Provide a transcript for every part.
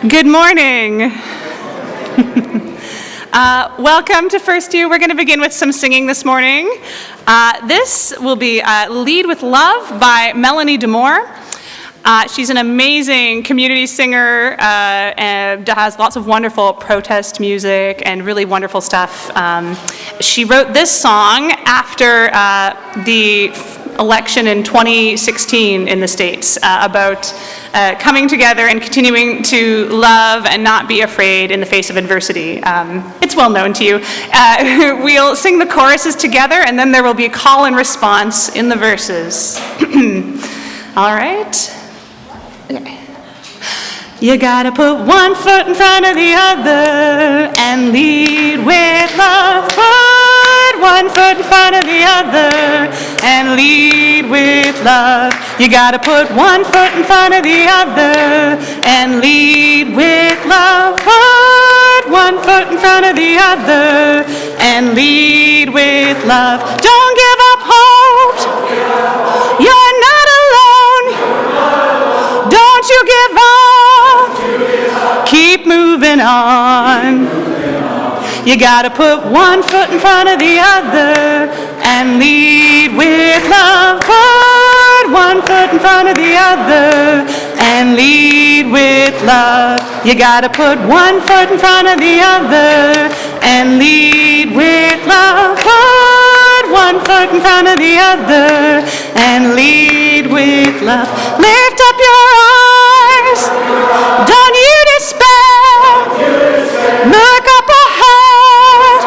Good morning. Welcome to FirstU. We're going to begin with some singing this morning. This will be Lead with Love by Melanie Demore. She's an amazing community singer and has lots of wonderful protest music and really wonderful stuff. She wrote this song after the election in 2016 in the States about coming together and continuing to love and not be afraid in the face of adversity. It's well known to you. We'll sing the choruses together and then there will be a call and response in the verses. All right. Okay. You gotta put one foot in front of the other and lead with love. Put one foot in front of the other and lead with love. You gotta put one foot in front of the other and lead with love. Put one foot in front of the other and lead with love. Don't give up hope. You're not alone. Don't you give up. Keep moving on. You gotta put one foot in front of the other and lead with love. Put one foot in front of the other and lead with love. You gotta put one foot in front of the other and lead with love. Put one foot in front of the other and lead with love. Lift up your eyes. Don't you despair. Look up ahead.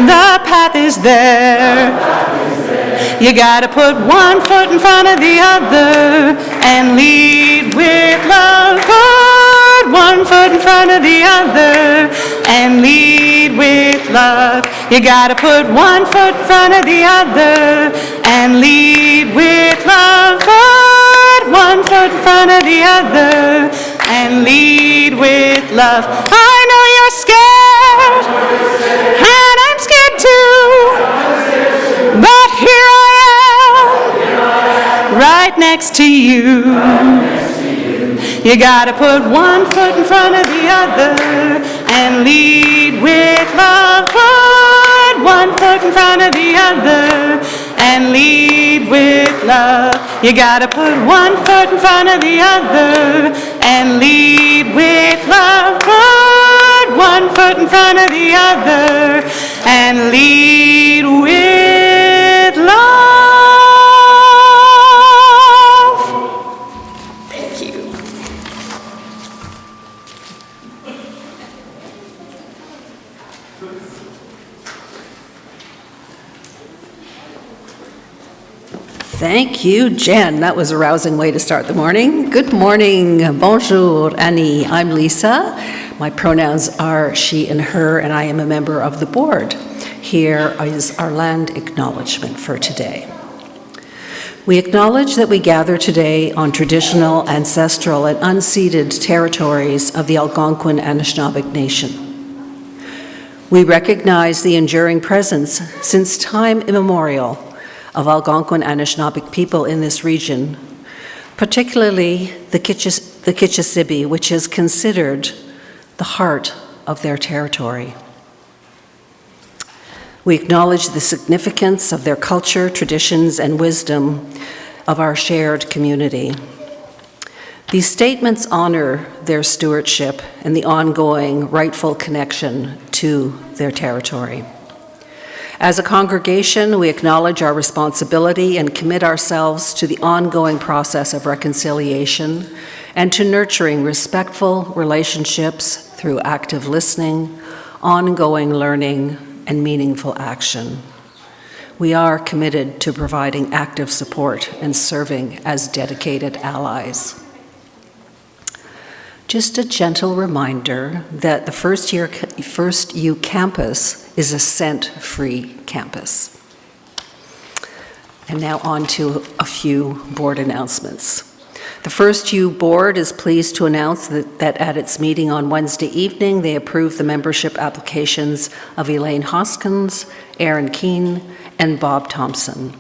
The path is there. You gotta put one foot in front of the other and lead with love. Put one foot in front of the other and lead with love. You gotta put one foot in front of the other and lead with love. Put one foot in front of the other and lead with love. I know you're scared, and I'm scared too, but here I am, right next to you. You gotta put one foot in front of the other and lead with love. Put one foot in front of the other and lead with love. You gotta put one foot in front of the other and lead with love. Put one foot in front of the other and lead with love. Thank you. Thank you, Jen. That was a rousing way to start the morning. Good morning. Bonjour, Annie. I'm Lisa. My pronouns are she and her, and I am a member of the board. Here is our land acknowledgement for today. We acknowledge that we gather today on traditional, ancestral, and unceded territories of the Algonquin Anishinaabe Nation. We recognize the enduring presence since time immemorial of Algonquin Anishinaabe people in this region, particularly the Kitchissippi, which is considered the heart of their territory. We acknowledge the significance of their culture, traditions, and wisdom of our shared community. These statements honor their stewardship and the ongoing rightful connection to their territory. As a congregation, we acknowledge our responsibility and commit ourselves to the ongoing process of reconciliation and to nurturing respectful relationships through active listening, ongoing learning, and meaningful action. We are committed to providing active support and serving as dedicated allies. Just a gentle reminder that the FirstU campus is a scent-free campus. And now on to a few board announcements. The FirstU board is pleased to announce that at its meeting on Wednesday evening, they approved the membership applications of Elaine Hoskins, Aaron Keane, and Bob Thompson.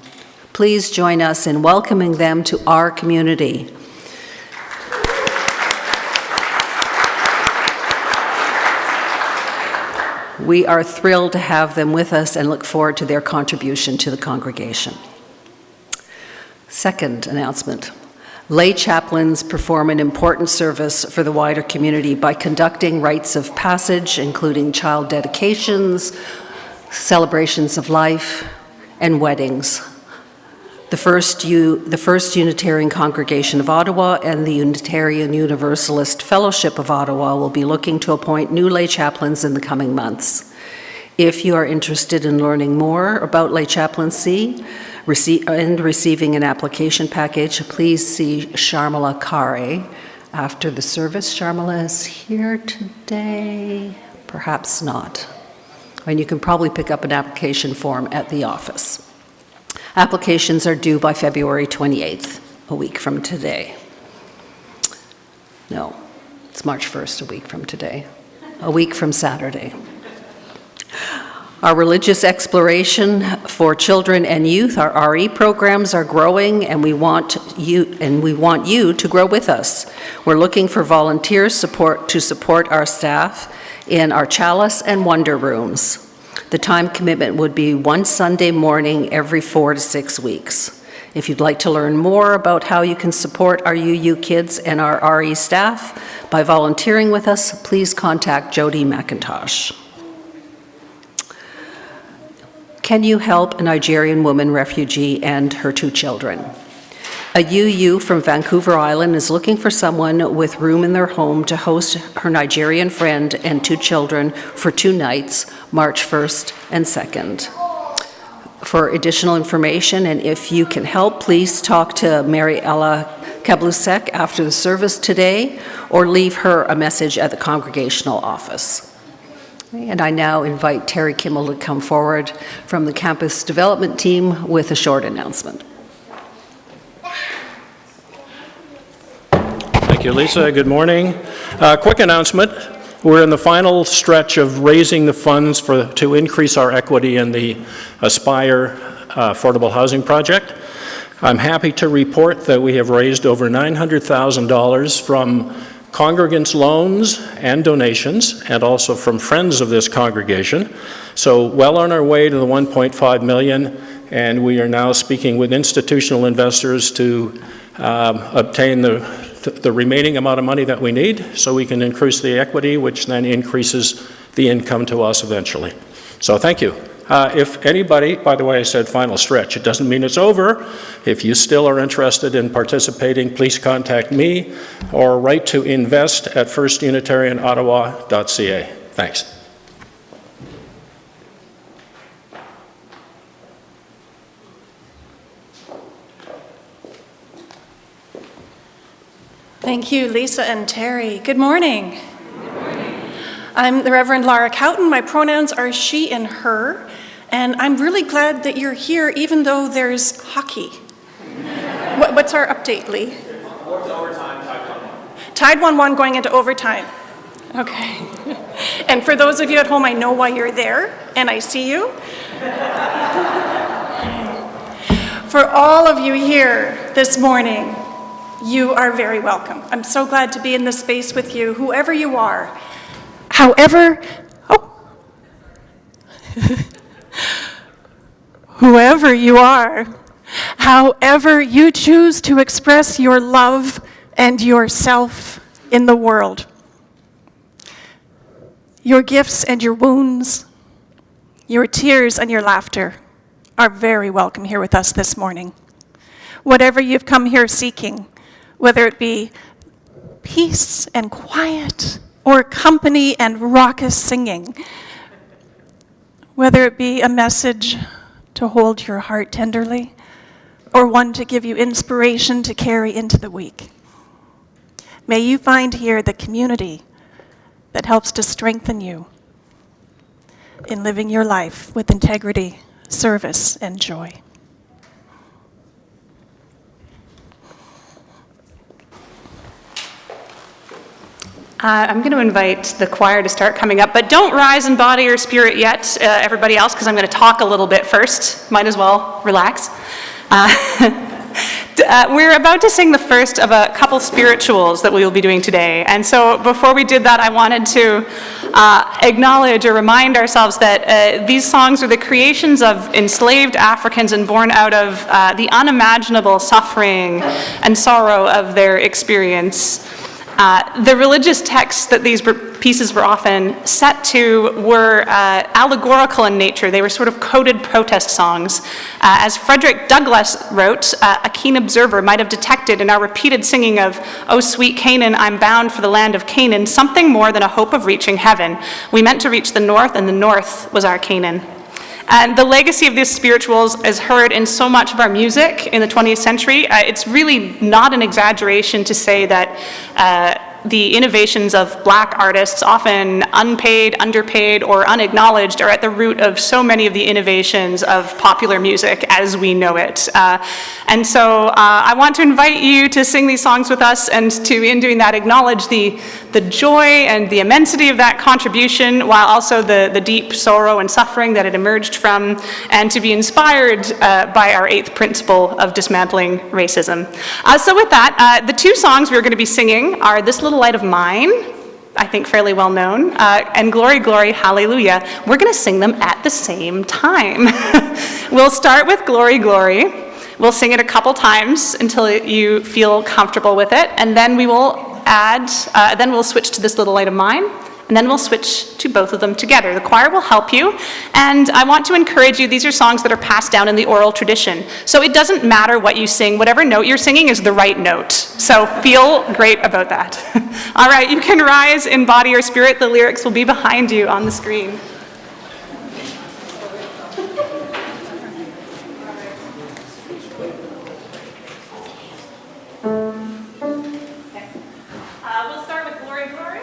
Please join us in welcoming them to our community. We are thrilled to have them with us and look forward to their contribution to the congregation. Second announcement. Lay chaplains perform an important service for the wider community by conducting rites of passage, including child dedications, celebrations of life, and weddings. The First Unitarian Congregation of Ottawa and the Unitarian Universalist Fellowship of Ottawa will be looking to appoint new lay chaplains in the coming months. If you are interested in learning more about lay chaplaincy and receiving an application package, please see Sharmila Kare after the service. Sharmila is here today, perhaps not. And you can probably pick up an application form at the office. Applications are due by February 28th, a week from today. No, it's March 1st, a week from today, a week from Saturday. Our religious exploration for children and youth, our RE programs are growing, and we want you to grow with us. We're looking for volunteers to support our staff in our Chalice and Wonder Rooms. The time commitment would be one Sunday morning every 4 to 6 weeks. If you'd like to learn more about how you can support our UU kids and our RE staff by volunteering with us, please contact Jody McIntosh. Can you help a Nigerian woman refugee and her 2 children? A UU from Vancouver Island is looking for someone with room in their home to host her Nigerian friend and 2 children for 2 nights, March 1st and 2nd. For additional information, and if you can help, please talk to Mary Ella Kablusek after the service today, or leave her a message at the congregational office. And I now invite Terry Kimmel to come forward from the campus development team with a short announcement. Thank you, Lisa. Good morning. Quick announcement. We're in the final stretch of raising the funds to increase our equity in the Aspire affordable housing project. I'm happy to report that we have raised over $900,000 from congregants' loans and donations, and also from friends of this congregation. So well on our way to the $1.5 million, and we are now speaking with institutional investors to obtain the remaining amount of money that we need so we can increase the equity, which then increases the income to us eventually. So thank you. If anybody, by the way, I said final stretch, it doesn't mean it's over. If you still are interested in participating, please contact me or write to invest@firstunitarianottawa.ca. Thanks. Thank you, Lisa and Terry. Good morning. Good morning. I'm the Reverend Lara Cowtan. My pronouns are she and her, and I'm really glad that you're here even though there's hockey. What's our update, Lee? Overtime, Tied 1-1 going into overtime. Okay. And for those of you at home, I know why you're there, and I see you. For all of you here this morning, you are very welcome. I'm so glad to be in this space with you, whoever you are. Whoever you are, however you choose to express your love and yourself in the world. Your gifts and your wounds, your tears and your laughter are very welcome here with us this morning. Whatever you've come here seeking, whether it be peace and quiet, or company and raucous singing, whether it be a message to hold your heart tenderly, or one to give you inspiration to carry into the week. May you find here the community that helps to strengthen you in living your life with integrity, service, and joy. I'm going to invite the choir to start coming up, but don't rise in body or spirit yet, everybody else, because I'm going to talk a little bit first. Might as well relax. We're about to sing the first of a couple spirituals that we will be doing today. And so before we did that, I wanted to acknowledge or remind ourselves that these songs are the creations of enslaved Africans and born out of the unimaginable suffering and sorrow of their experience. The religious texts that these pieces were often set to were allegorical in nature. They were sort of coded protest songs. As Frederick Douglass wrote, a keen observer might have detected in our repeated singing of "O sweet Canaan, I'm bound for the land of Canaan," something more than a hope of reaching heaven. We meant to reach the north, and the north was our Canaan. And the legacy of these spirituals is heard in so much of our music in the 20th century. It's really not an exaggeration to say that the innovations of Black artists, often unpaid, underpaid, or unacknowledged, are at the root of so many of the innovations of popular music as we know it. And so I want to invite you to sing these songs with us and to, in doing that, acknowledge the joy and the immensity of that contribution, while also the deep sorrow and suffering that it emerged from, and to be inspired by our 8th principle of dismantling racism. So with that, the two songs we're going to be singing are "This Little Light of Mine," I think fairly well known, and "Glory, Glory, Hallelujah." We're going to sing them at the same time. We'll start with "Glory, Glory." We'll sing it a couple times until you feel comfortable with it, and then we will then we'll switch to "This Little Light of Mine," and then we'll switch to both of them together. The choir will help you, and I want to encourage you, these are songs that are passed down in the oral tradition. So it doesn't matter what you sing, whatever note you're singing is the right note. So feel great about that. All right, you can rise in body or spirit. The lyrics will be behind you on the screen. We'll start with "Glory, Glory."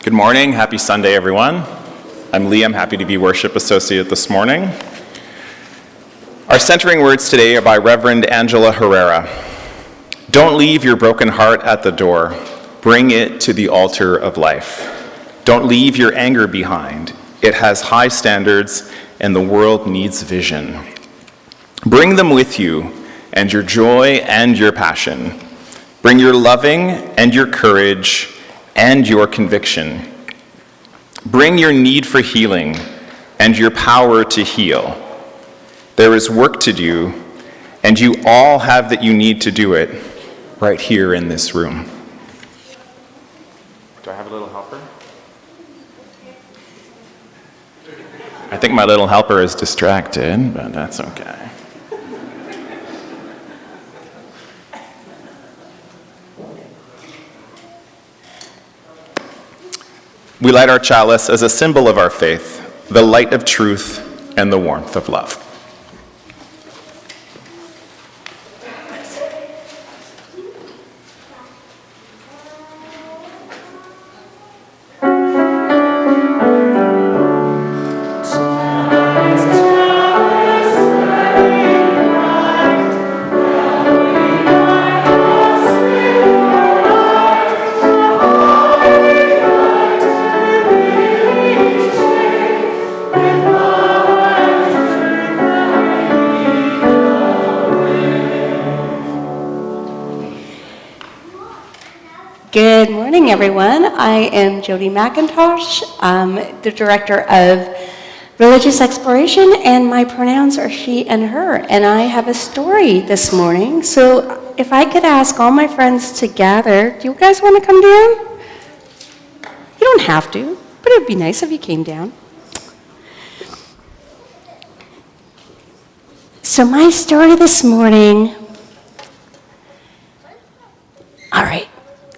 Good morning. Happy Sunday, everyone. I'm Liam, happy to be worship associate this morning. Our centering words today are by Reverend Angela Herrera. Don't leave your broken heart at the door. Bring it to the altar of life. Don't leave your anger behind. It has high standards, and the world needs vision. Bring them with you, and your joy and your passion. Bring your loving and your courage and your conviction. Bring your need for healing and your power to heal. There is work to do, and you all have that you need to do it right here in this room. Do I have a little helper? I think my little helper is distracted, but that's okay. We light our chalice as a symbol of our faith, the light of truth and the warmth of love. Good morning, everyone. I am Jody McIntosh. I'm the Director of Religious Exploration, and my pronouns are she and her. And I have a story this morning. So if I could ask all my friends to gather, do you guys want to come down? You don't have to, but it would be nice if you came down. So my story this morning, all right.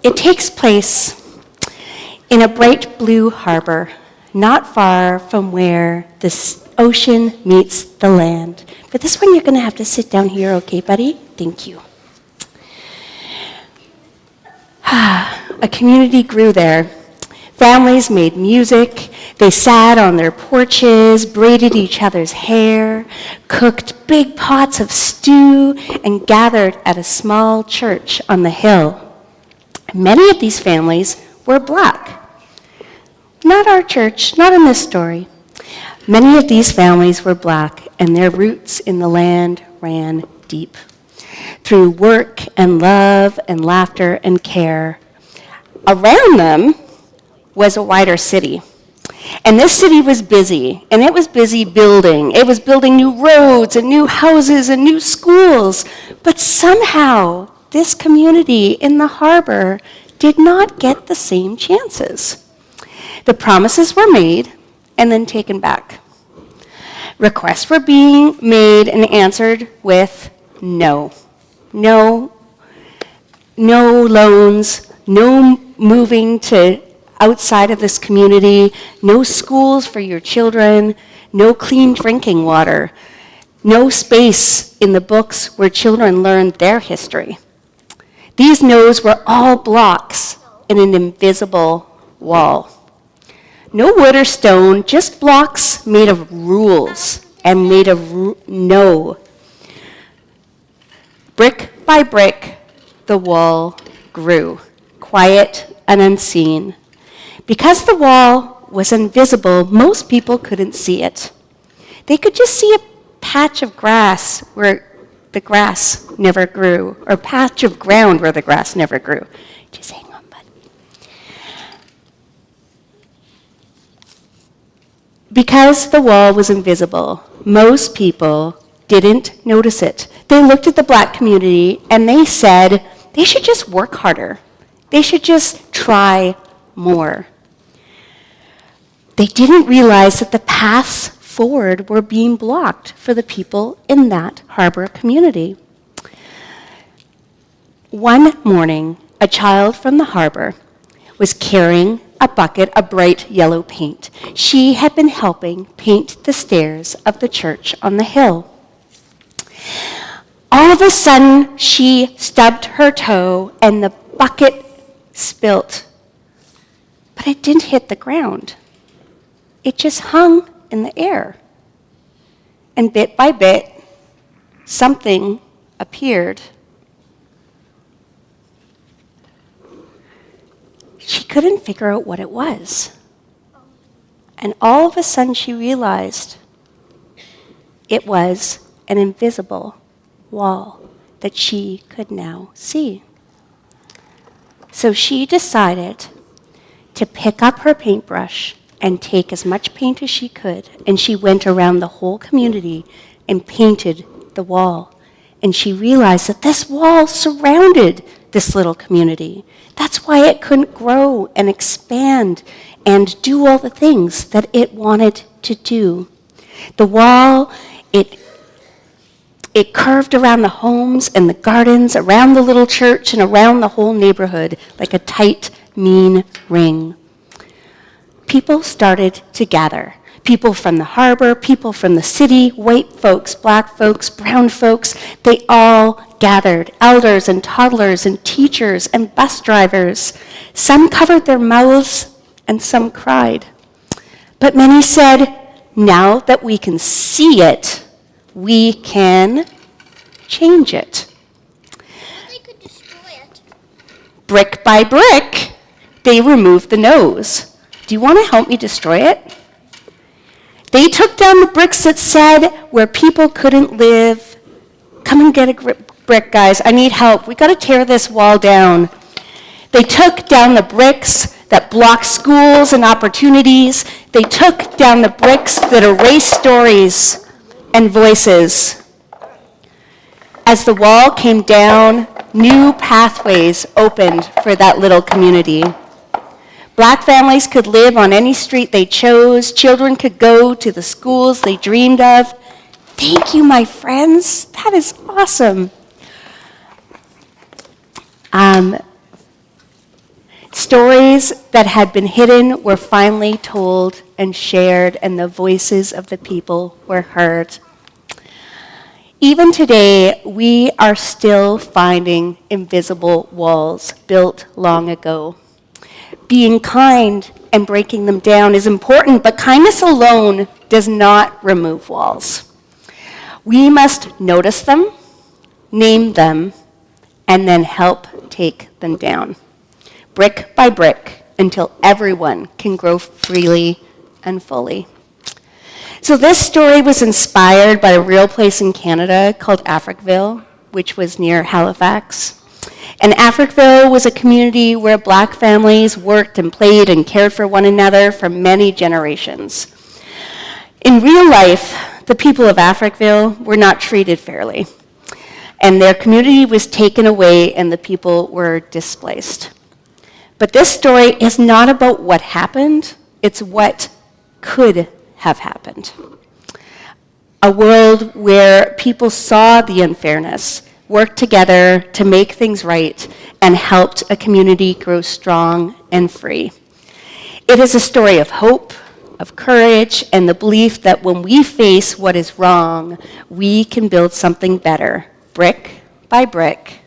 It takes place in a bright blue harbor, not far from where the ocean meets the land. But this one you're going to have to sit down here, okay, buddy? Thank you. A community grew there. Families made music. They sat on their porches, braided each other's hair, cooked big pots of stew, and gathered at a small church on the hill. Many of these families were black. Not our church, not in this story. Many of these families were black, and their roots in the land ran deep. Through work and love and laughter and care, around them was a wider city. And this city was busy, and it was busy building. It was building new roads and new houses and new schools. But somehow, this community in the harbor did not get the same chances. The promises were made and then taken back. Requests were being made and answered with no. No loans, no moving to outside of this community, no schools for your children, no clean drinking water, no space in the books where children learned their history. These no's were all blocks in an invisible wall. No wood or stone, just blocks made of rules and made of no. Brick by brick, the wall grew, quiet and unseen. Because the wall was invisible, most people couldn't see it. They could just see a patch of grass where the grass never grew, or patch of ground where the grass never grew. Just hang on, bud. Because the wall was invisible, most people didn't notice it. They looked at the black community and they said they should just work harder. They should just try more. They didn't realize that the paths forward were being blocked for the people in that harbor community. One morning, a child from the harbor was carrying a bucket of bright yellow paint. She had been helping paint the stairs of the church on the hill. All of a sudden, she stubbed her toe and the bucket spilt. But it didn't hit the ground. It just hung in the air. And bit by bit, something appeared. She couldn't figure out what it was. And all of a sudden she realized it was an invisible wall that she could now see. So she decided to pick up her paintbrush and take as much paint as she could, and she went around the whole community and painted the wall. And she realized that this wall surrounded this little community. That's why it couldn't grow and expand and do all the things that it wanted to do. The wall, it curved around the homes and the gardens, around the little church, and around the whole neighborhood like a tight, mean ring. People started to gather. People from the harbor, people from the city, white folks, black folks, brown folks, they all gathered. Elders and toddlers and teachers and bus drivers. Some covered their mouths and some cried. But many said, now that we can see it, we can change it. They could destroy it. Brick by brick, they removed the nose. Do you want to help me destroy it? They took down the bricks that said where people couldn't live. Come and get a brick, guys. I need help. We got to tear this wall down. They took down the bricks that block schools and opportunities. They took down the bricks that erase stories and voices. As the wall came down, new pathways opened for that little community. Black families could live on any street they chose. Children could go to the schools they dreamed of. Thank you, my friends. That is awesome. Stories that had been hidden were finally told and shared, and the voices of the people were heard. Even today, we are still finding invisible walls built long ago. Being kind and breaking them down is important, but kindness alone does not remove walls. We must notice them, name them, and then help take them down, brick by brick, until everyone can grow freely and fully. So this story was inspired by a real place in Canada called Africville, which was near Halifax. And Africville was a community where Black families worked and played and cared for one another for many generations. In real life, the people of Africville were not treated fairly, and their community was taken away and the people were displaced. But this story is not about what happened, it's what could have happened. A world where people saw the unfairness, worked together to make things right, and helped a community grow strong and free. It is a story of hope, of courage, and the belief that when we face what is wrong, we can build something better, brick by brick,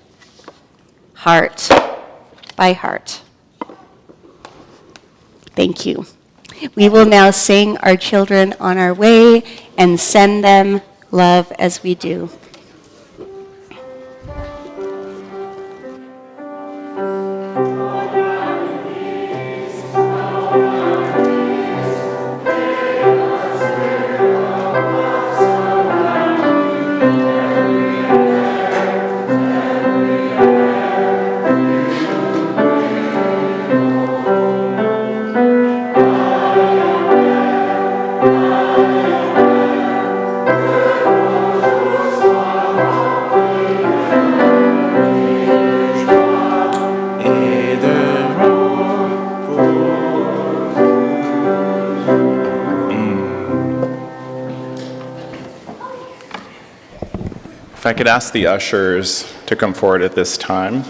heart by heart. Thank you. We will now sing our children on our way and send them love as we do. If I could ask the ushers to come forward at this time.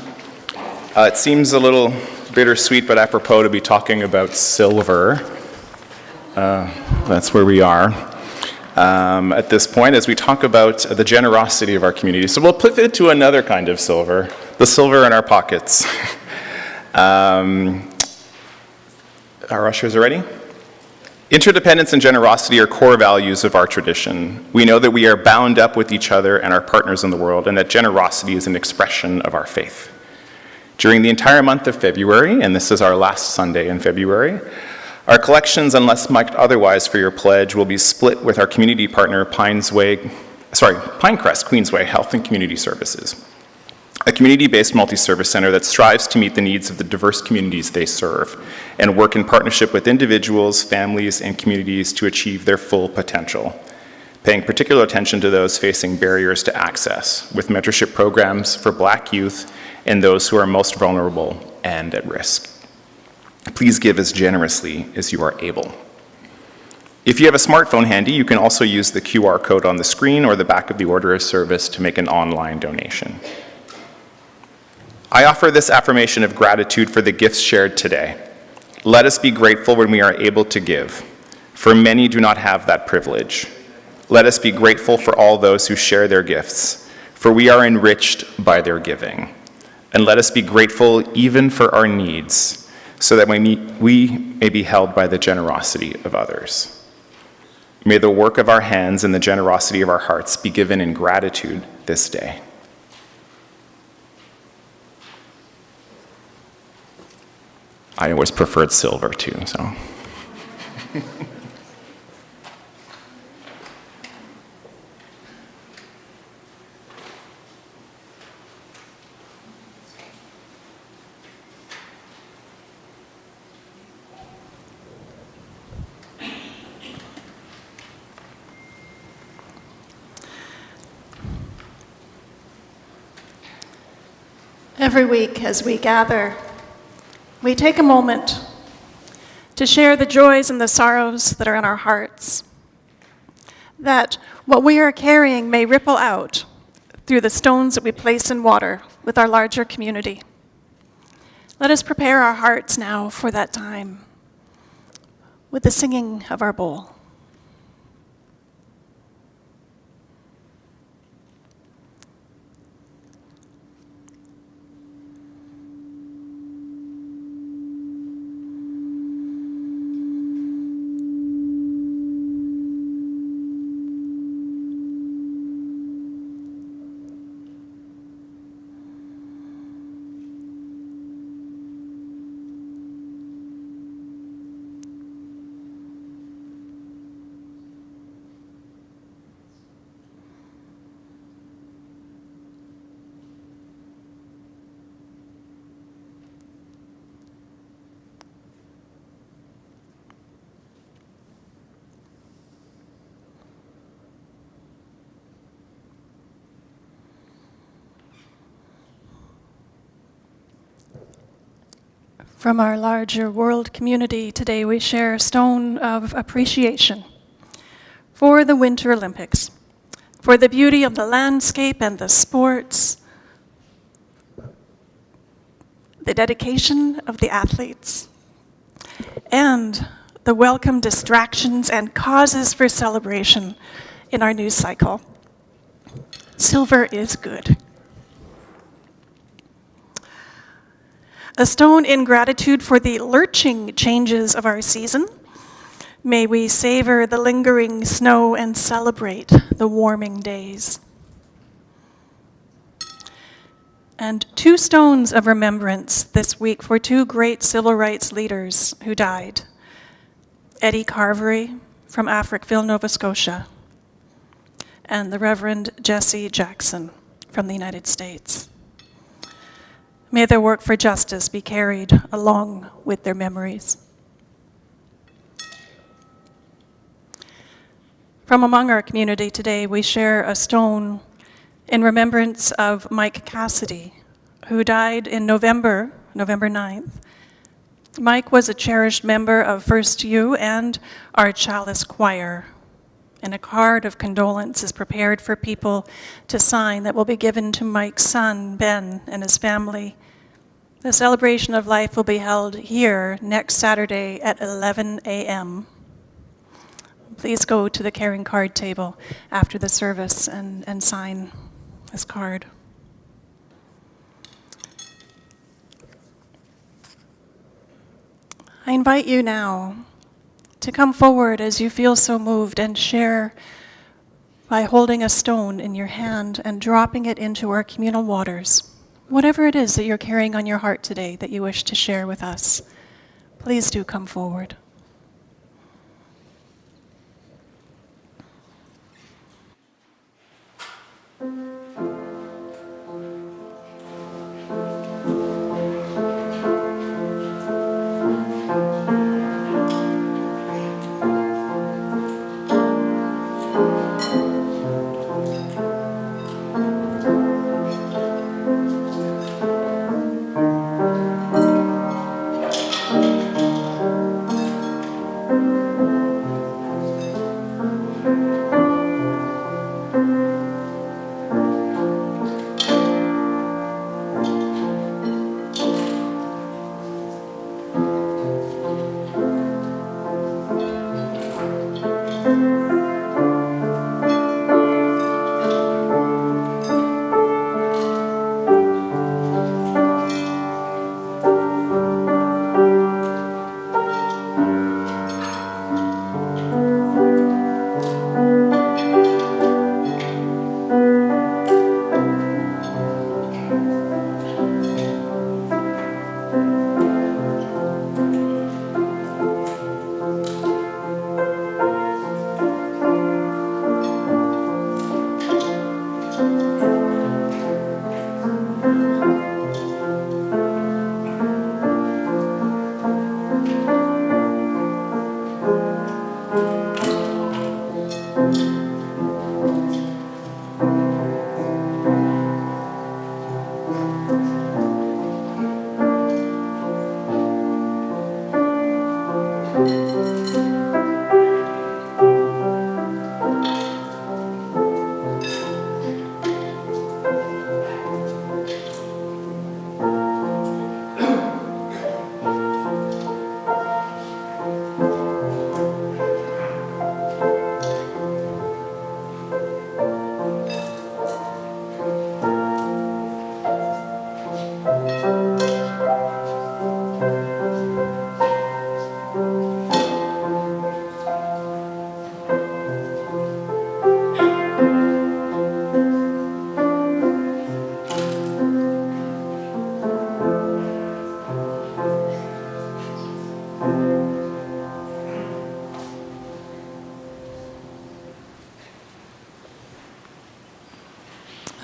It seems a little bittersweet but apropos to be talking about silver. That's where we are at this point as we talk about the generosity of our community. So we'll pivot to another kind of silver, the silver in our pockets. Our ushers are ready? Interdependence and generosity are core values of our tradition. We know that we are bound up with each other and our partners in the world, and that generosity is an expression of our faith. During the entire month of February, and this is our last Sunday in February, Our collections, unless marked otherwise for your pledge, will be split with our community partner, Pinecrest Queensway Health and Community Services, a community-based multi-service center that strives to meet the needs of the diverse communities they serve and work in partnership with individuals, families, and communities to achieve their full potential, paying particular attention to those facing barriers to access, with mentorship programs for Black youth and those who are most vulnerable and at risk. Please give as generously as you are able. If you have a smartphone handy, you can also use the QR code on the screen or the back of the order of service to make an online donation. I offer this affirmation of gratitude for the gifts shared today. Let us be grateful when we are able to give, for many do not have that privilege. Let us be grateful for all those who share their gifts, for we are enriched by their giving. And let us be grateful even for our needs, so that we may be held by the generosity of others. May the work of our hands and the generosity of our hearts be given in gratitude this day. I always preferred silver too, so. Every week as we gather, we take a moment to share the joys and the sorrows that are in our hearts, that what we are carrying may ripple out through the stones that we place in water with our larger community. Let us prepare our hearts now for that time with the singing of our bowl. From our larger world community, today we share a stone of appreciation for the Winter Olympics, for the beauty of the landscape and the sports, the dedication of the athletes, and the welcome distractions and causes for celebration in our news cycle. Silver is good. A stone in gratitude for the lurching changes of our season. May we savor the lingering snow and celebrate the warming days. And 2 stones of remembrance this week for 2 great civil rights leaders who died. Eddie Carvery from Africville, Nova Scotia, and the Reverend Jesse Jackson from the United States. May their work for justice be carried along with their memories. From among our community today, we share a stone in remembrance of Mike Cassidy, who died in November 9th. Mike was a cherished member of FirstU and our Chalice Choir, and a card of condolence is prepared for people to sign that will be given to Mike's son, Ben, and his family. The celebration of life will be held here next Saturday at 11 a.m. Please go to the caring card table after the service and sign this card. I invite you now to come forward as you feel so moved and share by holding a stone in your hand and dropping it into our communal waters. Whatever it is that you're carrying on your heart today that you wish to share with us, please do come forward.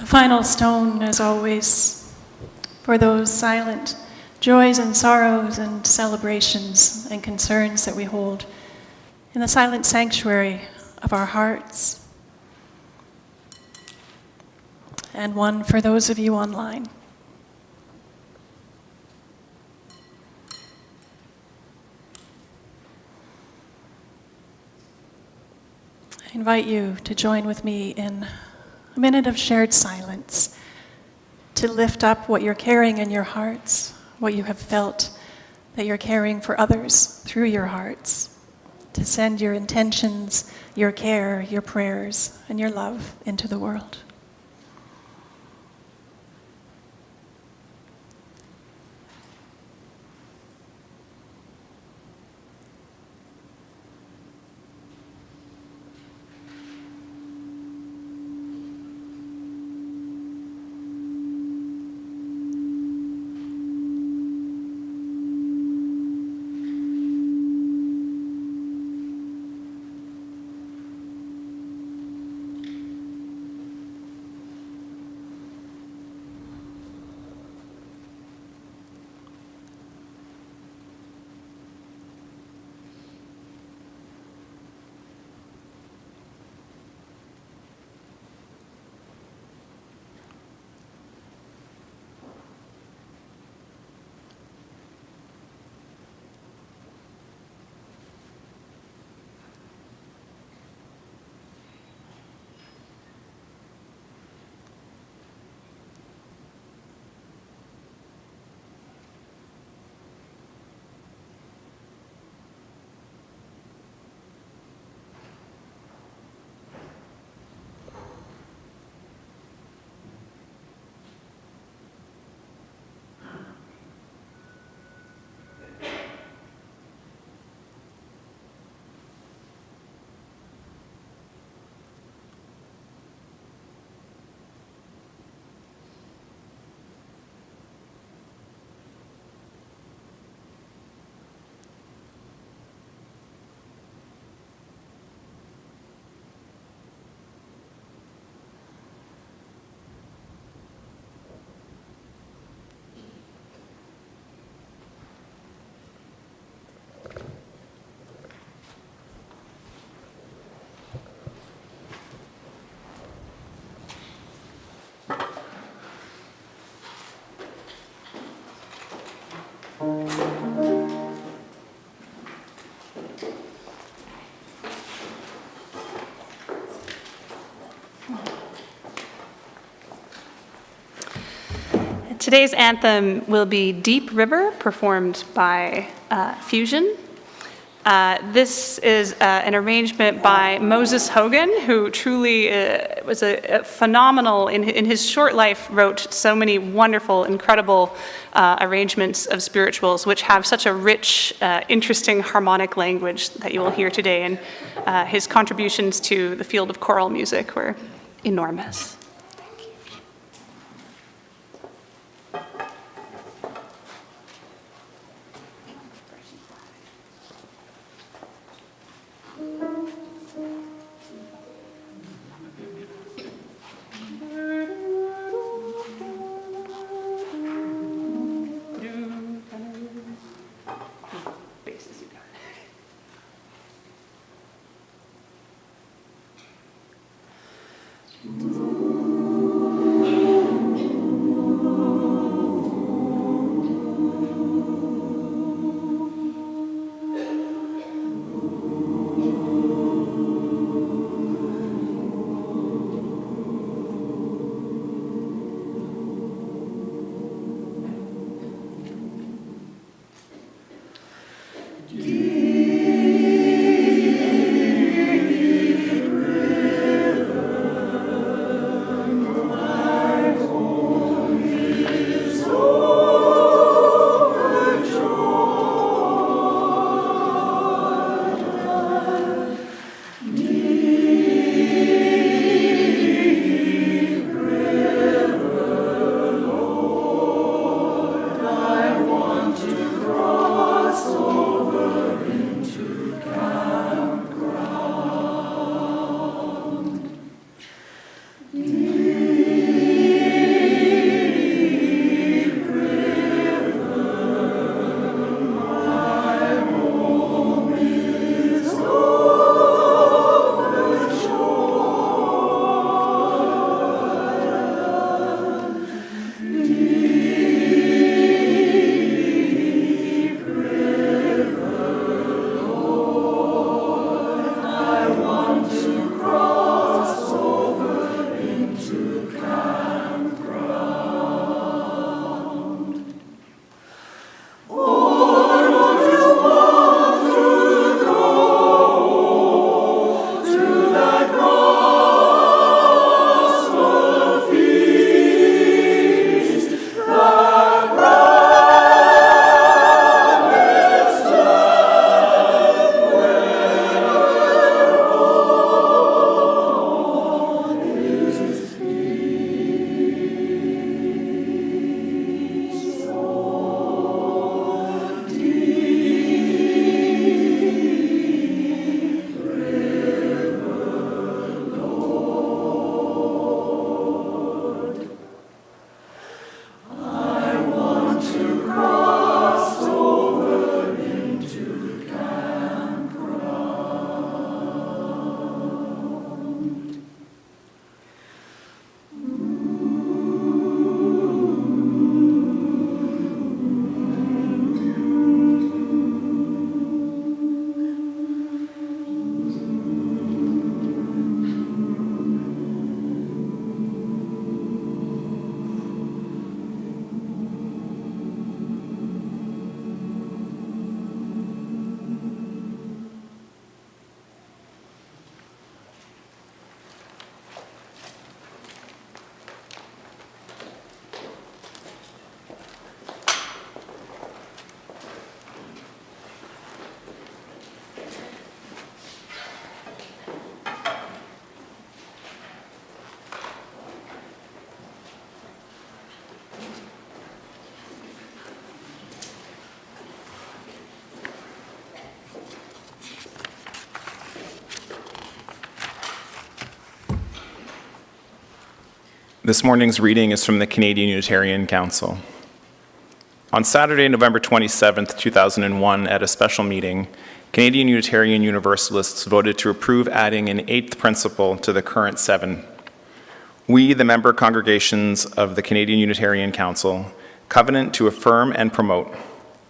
A final stone, as always, for those silent joys and sorrows and celebrations and concerns that we hold in the silent sanctuary of our hearts, and one for those of you online. I invite you to join with me in a minute of shared silence, to lift up what you're carrying in your hearts, what you have felt that you're carrying for others through your hearts, to send your intentions, your care, your prayers, and your love into the world. Today's anthem will be Deep River, performed by Fusion. This is an arrangement by Moses Hogan, who truly was a phenomenal, in his short life, wrote so many wonderful, incredible arrangements of spirituals, which have such a rich, interesting harmonic language that you will hear today. And his contributions to the field of choral music were enormous. This morning's reading is from the Canadian Unitarian Council. On Saturday, November 27, 2001, at a special meeting, Canadian Unitarian Universalists voted to approve adding an eighth principle to the current 7. We, the member congregations of the Canadian Unitarian Council, covenant to affirm and promote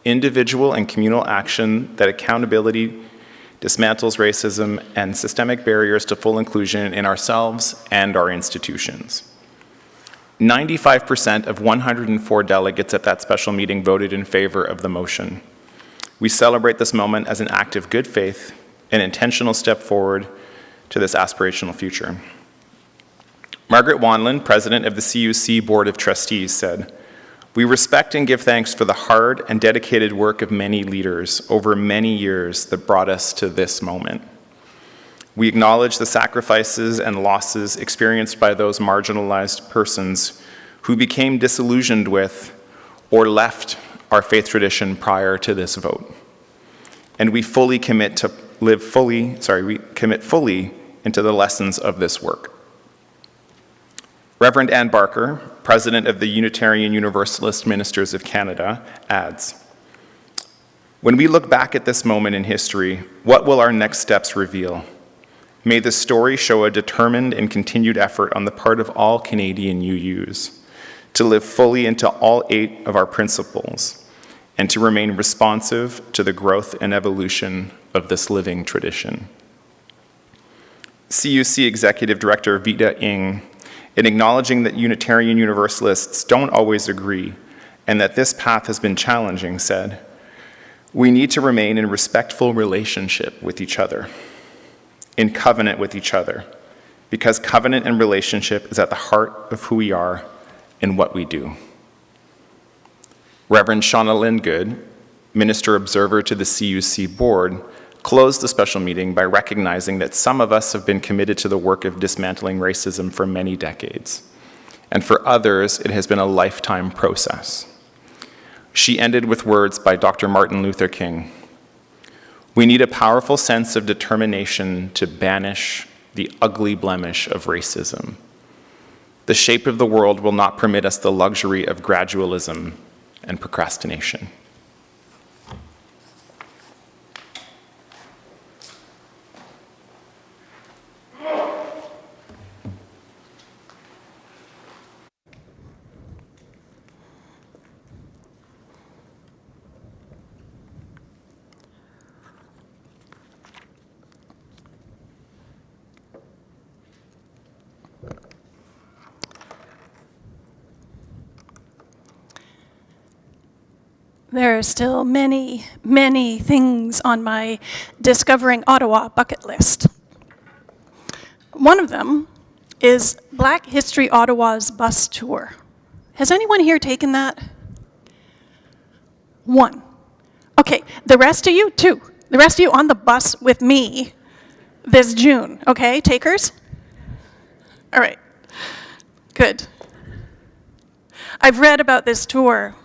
individual and communal action that accountability dismantles racism and systemic barriers to full inclusion in ourselves and our institutions. 95% of 104 delegates at that special meeting voted in favor of the motion. We celebrate this moment as an act of good faith, an intentional step forward to this aspirational future. Margaret Wanlon, president of the CUC Board of Trustees, said, "We respect and give thanks for the hard and dedicated work of many leaders over many years that brought us to this moment. We acknowledge the sacrifices and losses experienced by those marginalized persons who became disillusioned with or left our faith tradition prior to this vote. And we commit fully into the lessons of this work." Reverend Ann Barker, president of the Unitarian Universalist Ministers of Canada, adds, "When we look back at this moment in history, what will our next steps reveal? May the story show a determined and continued effort on the part of all Canadian UUs to live fully into all 8 of our principles and to remain responsive to the growth and evolution of this living tradition." CUC Executive Director Vita Ng, in acknowledging that Unitarian Universalists don't always agree and that this path has been challenging, said, "We need to remain in respectful relationship with each other, in covenant with each other, because covenant and relationship is at the heart of who we are and what we do." Reverend Shauna Lingood, Minister Observer to the CUC Board, closed the special meeting by recognizing that some of us have been committed to the work of dismantling racism for many decades, and for others it has been a lifetime process. She ended with words by Dr. Martin Luther King, "We need a powerful sense of determination to banish the ugly blemish of racism. The shape of the world will not permit us the luxury of gradualism and procrastination." There are still many, many things on my Discovering Ottawa bucket list. One of them is Black History Ottawa's bus tour. Has anyone here taken that? One. Okay, the rest of you, 2. The rest of you on the bus with me this June, okay, takers? All right, good. I've read about this tour.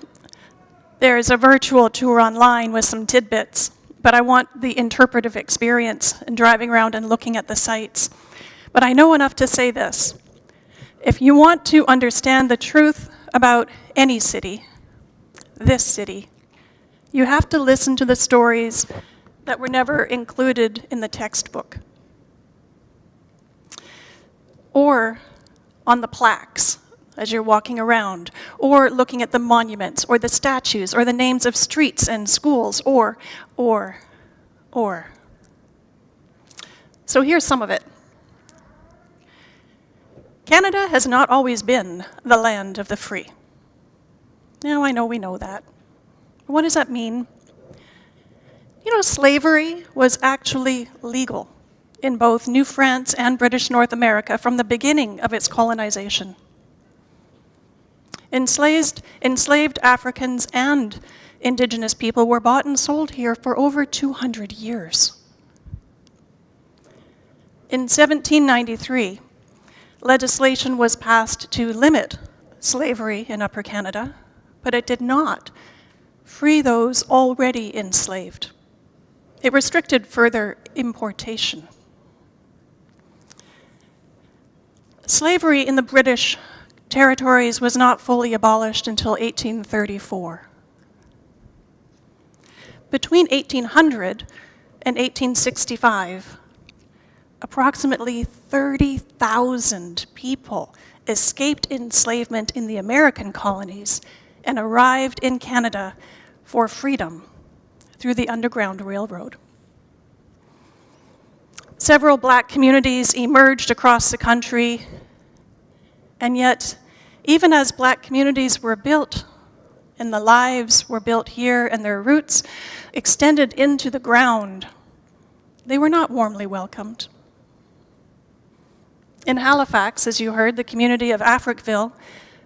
There's a virtual tour online with some tidbits, but I want the interpretive experience and driving around and looking at the sites. But I know enough to say this. If you want to understand the truth about any city, this city, you have to listen to the stories that were never included in the textbook, or on the plaques as you're walking around, or looking at the monuments, or the statues, or the names of streets and schools, or. So here's some of it. Canada has not always been the land of the free. Now, I know we know that. What does that mean? You know, slavery was actually legal in both New France and British North America from the beginning of its colonization. Enslaved Africans and Indigenous people were bought and sold here for over 200 years. In 1793, legislation was passed to limit slavery in Upper Canada, but it did not free those already enslaved. It restricted further importation. Slavery in the British territories was not fully abolished until 1834. Between 1800 and 1865, approximately 30,000 people escaped enslavement in the American colonies and arrived in Canada for freedom through the Underground Railroad. Several Black communities emerged across the country, and yet, even as Black communities were built, and the lives were built here and their roots extended into the ground, they were not warmly welcomed. In Halifax, as you heard, the community of Africville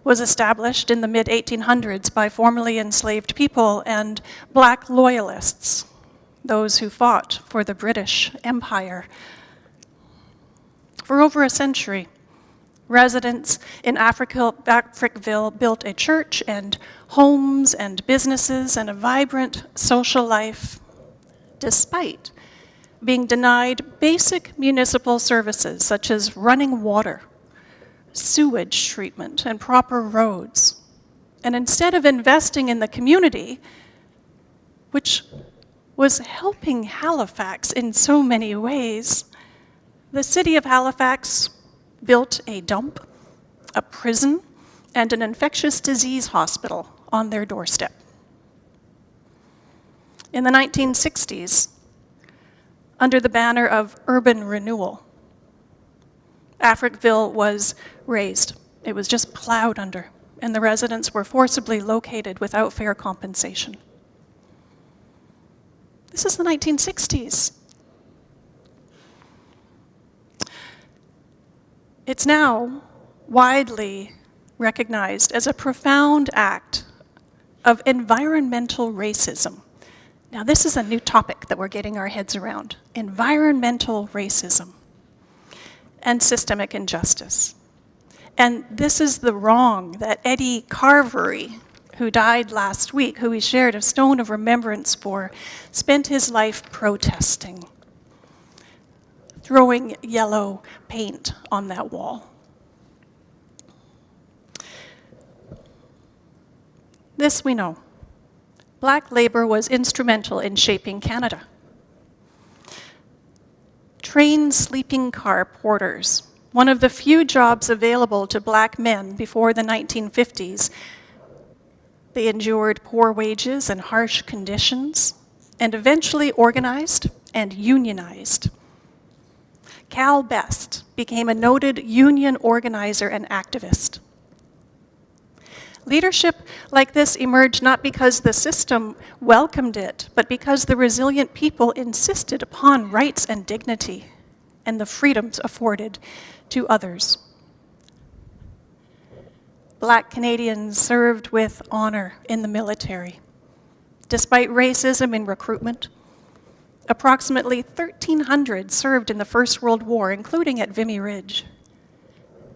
was established in the mid-1800s by formerly enslaved people and black loyalists, those who fought for the British Empire. For over a century, residents in Africville built a church and homes and businesses and a vibrant social life, despite being denied basic municipal services such as running water, sewage treatment, and proper roads. And instead of investing in the community, which was helping Halifax in so many ways, the city of Halifax built a dump, a prison, and an infectious disease hospital on their doorstep. In the 1960s, under the banner of urban renewal, Africville was razed. It was just plowed under, and the residents were forcibly located without fair compensation. This is the 1960s. It's now widely recognized as a profound act of environmental racism. Now, this is a new topic that we're getting our heads around. Environmental racism and systemic injustice. And this is the wrong that Eddie Carvery, who died last week, who we shared a stone of remembrance for, spent his life protesting, throwing yellow paint on that wall. This we know. Black labor was instrumental in shaping Canada. Train sleeping car porters, one of the few jobs available to black men before the 1950s. They endured poor wages and harsh conditions, and eventually organized and unionized. Cal Best became a noted union organizer and activist. Leadership like this emerged not because the system welcomed it, but because the resilient people insisted upon rights and dignity and the freedoms afforded to others. Black Canadians served with honor in the military. Despite racism in recruitment, approximately 1,300 served in the First World War, including at Vimy Ridge.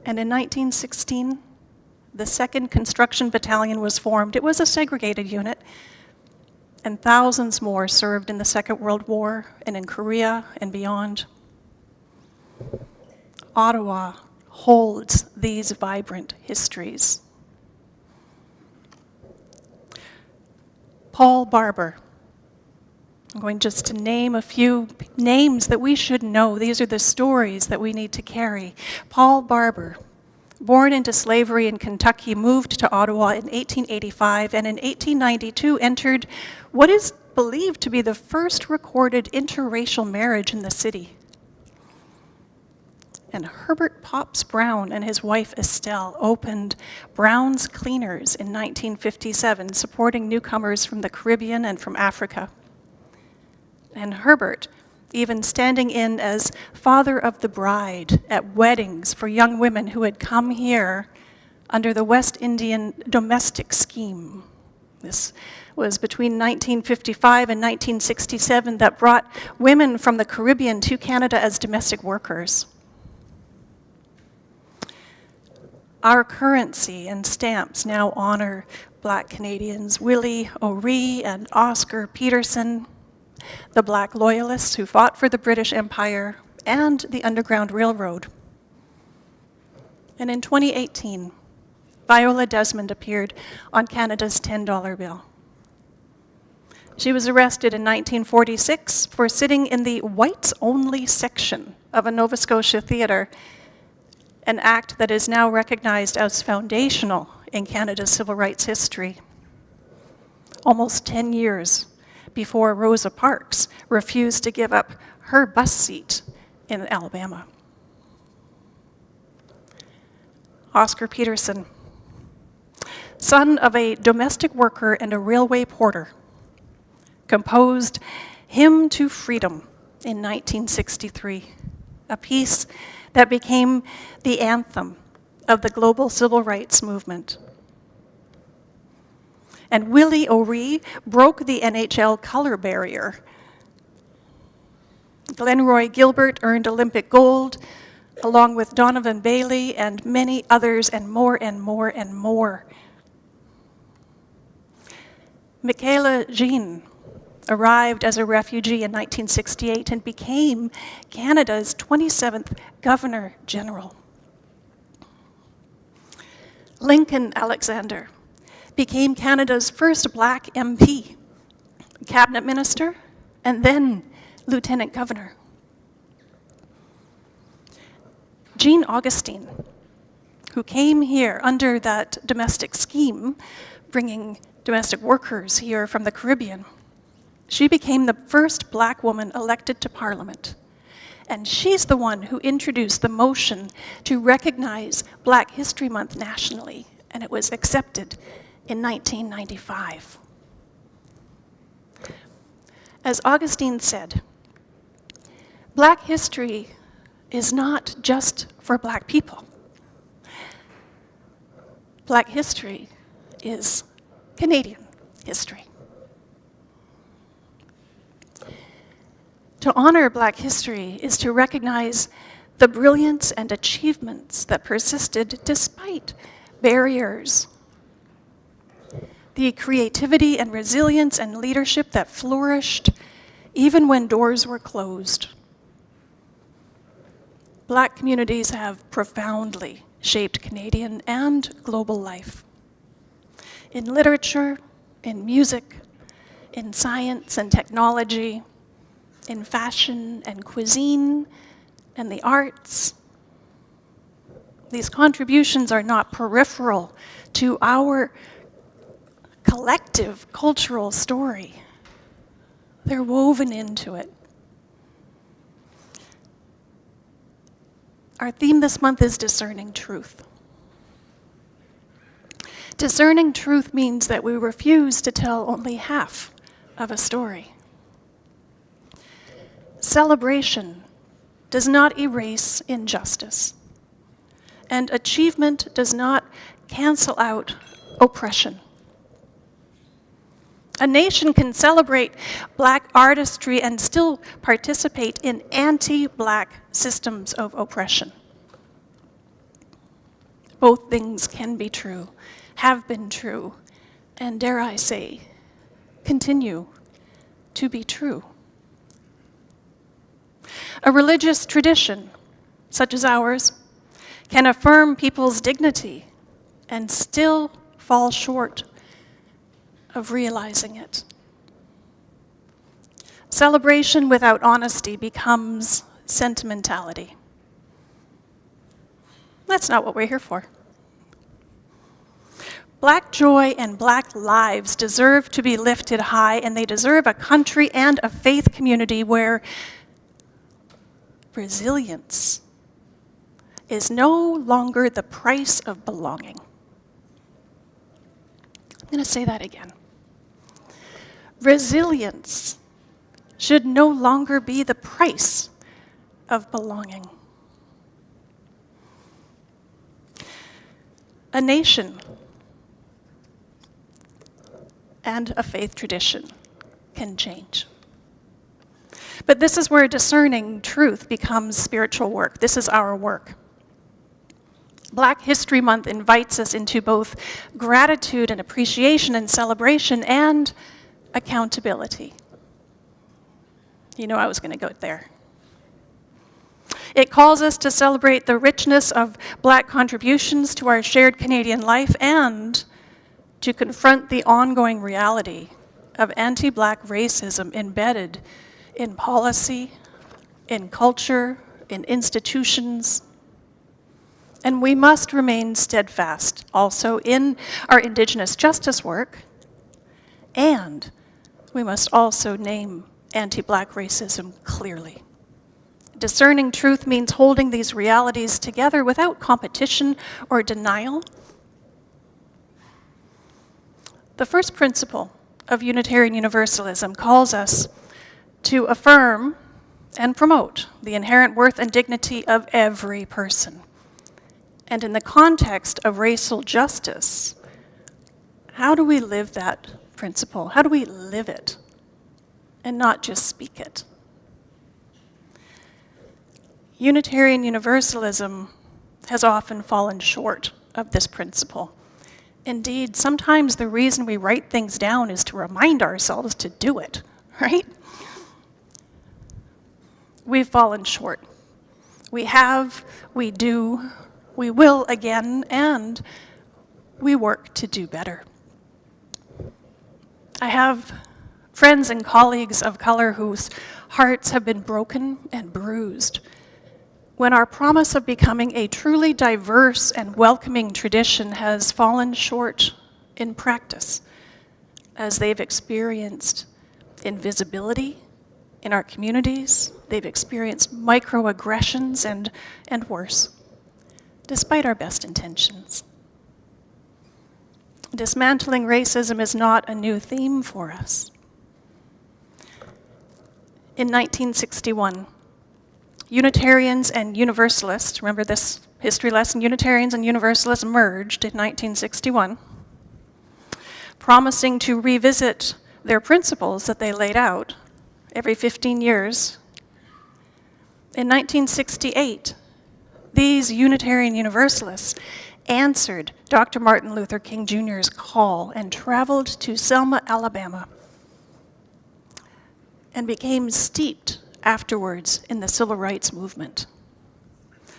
And in 1916, the 2nd Construction Battalion was formed. It was a segregated unit, and thousands more served in the Second World War and in Korea and beyond. Ottawa holds these vibrant histories. Paul Barber. I'm going just to name a few names that we should know. These are the stories that we need to carry. Paul Barber, born into slavery in Kentucky, moved to Ottawa in 1885, and in 1892 entered what is believed to be the first recorded interracial marriage in the city. And Herbert Pops Brown and his wife Estelle opened Brown's Cleaners in 1957, supporting newcomers from the Caribbean and from Africa. And Herbert even standing in as father of the bride at weddings for young women who had come here under the West Indian domestic scheme. This was between 1955 and 1967 that brought women from the Caribbean to Canada as domestic workers. Our currency and stamps now honor Black Canadians Willie O'Ree and Oscar Peterson, the Black loyalists who fought for the British Empire and the Underground Railroad. And in 2018, Viola Desmond appeared on Canada's $10 bill. She was arrested in 1946 for sitting in the whites-only section of a Nova Scotia theatre, an act that is now recognized as foundational in Canada's civil rights history. Almost 10 years before Rosa Parks refused to give up her bus seat in Alabama. Oscar Peterson son of a domestic worker and a railway porter, composed Hymn to Freedom in 1963, a piece that became the anthem of the global civil rights movement. And Willie O'Ree broke the NHL color barrier. Glenroy Gilbert earned Olympic gold, along with Donovan Bailey and many others, and more and more and more. Michaela Jean arrived as a refugee in 1968 and became Canada's 27th Governor General. Lincoln Alexander became Canada's first Black MP, cabinet minister, and then lieutenant governor. Jean Augustine, who came here under that domestic scheme, bringing domestic workers here from the Caribbean, she became the first Black woman elected to Parliament. And she's the one who introduced the motion to recognize Black History Month nationally, and it was accepted in 1995. As Augustine said, Black history is not just for Black people. Black history is Canadian history. To honor Black history is to recognize the brilliance and achievements that persisted despite barriers, the creativity and resilience and leadership that flourished even when doors were closed. Black communities have profoundly shaped Canadian and global life. In literature, in music, in science and technology, in fashion and cuisine, and the arts. These contributions are not peripheral to our collective cultural story. They're woven into it. Our theme this month is discerning truth. Discerning truth means that we refuse to tell only half of a story. Celebration does not erase injustice, and achievement does not cancel out oppression. A nation can celebrate Black artistry and still participate in anti-Black systems of oppression. Both things can be true, have been true, and dare I say, continue to be true. A religious tradition, such as ours, can affirm people's dignity and still fall short of realizing it. Celebration without honesty becomes sentimentality. That's not what we're here for. Black joy and Black lives deserve to be lifted high, and they deserve a country and a faith community where resilience is no longer the price of belonging. I'm going to say that again. Resilience should no longer be the price of belonging. A nation and a faith tradition can change. But this is where discerning truth becomes spiritual work. This is our work. Black History Month invites us into both gratitude and appreciation and celebration and accountability. You know I was going to go there. It calls us to celebrate the richness of Black contributions to our shared Canadian life and to confront the ongoing reality of anti-Black racism embedded in policy, in culture, in institutions. And we must remain steadfast also in our Indigenous justice work, and we must also name anti-Black racism clearly. Discerning truth means holding these realities together without competition or denial. The first principle of Unitarian Universalism calls us to affirm and promote the inherent worth and dignity of every person. And in the context of racial justice, how do we live that principle? How do we live it and not just speak it? Unitarian Universalism has often fallen short of this principle. Indeed, sometimes the reason we write things down is to remind ourselves to do it, right? We've fallen short. We have, we do, we will again, and we work to do better. I have friends and colleagues of color whose hearts have been broken and bruised when our promise of becoming a truly diverse and welcoming tradition has fallen short in practice, as they've experienced invisibility in our communities, they've experienced microaggressions and worse, despite our best intentions. Dismantling racism is not a new theme for us. In 1961, Unitarians and Universalists, remember this history lesson, Unitarians and Universalists merged in 1961, promising to revisit their principles that they laid out every 15 years. In 1968, these Unitarian Universalists answered Dr. Martin Luther King Jr.'s call and traveled to Selma, Alabama, and became steeped afterwards in the civil rights movement.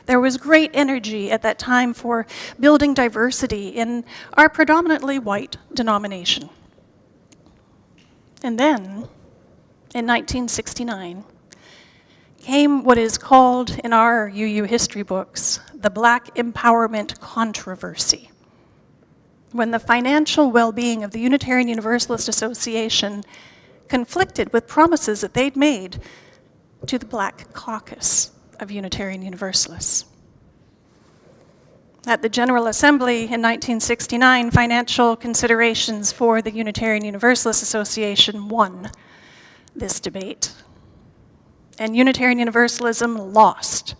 There was great energy at that time for building diversity in our predominantly white denomination. And then, in 1969, came what is called in our UU history books the Black Empowerment Controversy, when the financial well-being of the Unitarian Universalist Association conflicted with promises that they'd made to the Black Caucus of Unitarian Universalists. At the General Assembly in 1969, financial considerations for the Unitarian Universalist Association won this debate. And Unitarian Universalism lost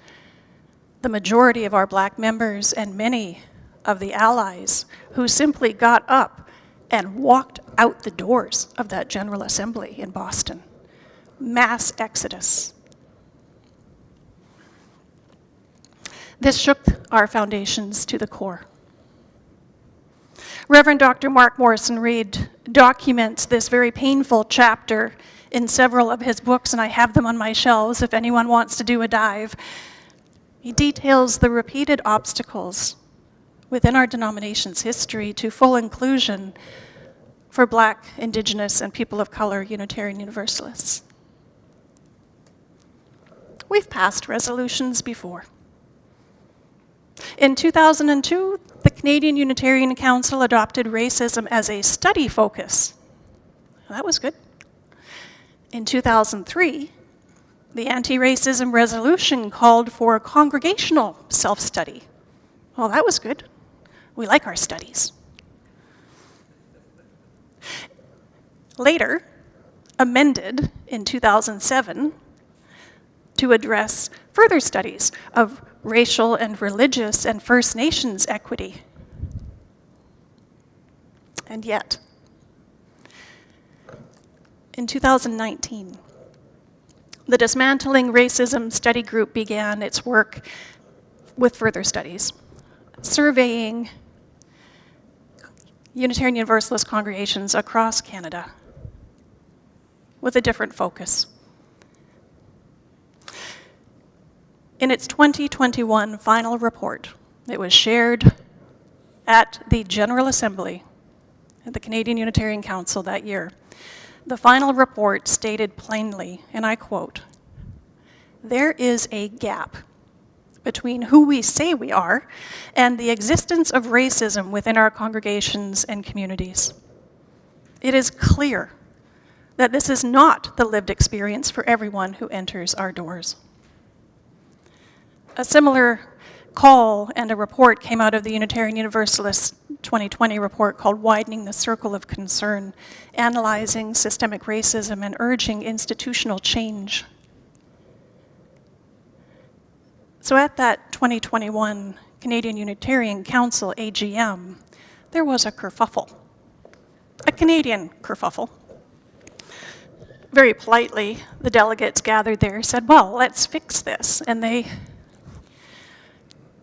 the majority of our Black members and many of the allies who simply got up and walked out the doors of that General Assembly in Boston. Mass exodus. This shook our foundations to the core. Reverend Dr. Mark Morrison Reed documents this very painful chapter in several of his books, and I have them on my shelves if anyone wants to do a dive. He details the repeated obstacles within our denomination's history to full inclusion for Black, Indigenous, and people of color Unitarian Universalists. We've passed resolutions before. In 2002, the Canadian Unitarian Council adopted racism as a study focus. That was good. In 2003, the anti-racism resolution called for congregational self-study. Well, that was good. We like our studies. Later, amended in 2007 to address further studies of racial and religious and First Nations equity. And yet, in 2019, the Dismantling Racism Study Group began its work with further studies, surveying Unitarian Universalist congregations across Canada with a different focus. In its 2021 final report, it was shared at the General Assembly at the Canadian Unitarian Council that year. The final report stated plainly, and I quote, "There is a gap between who we say we are and the existence of racism within our congregations and communities. It is clear that this is not the lived experience for everyone who enters our doors." A similar call and a report came out of the Unitarian Universalist 2020 report called Widening the Circle of Concern, Analyzing Systemic Racism and Urging Institutional Change. So at that 2021 Canadian Unitarian Council AGM, there was a kerfuffle, a Canadian kerfuffle. Very politely, the delegates gathered there said, well, let's fix this. And they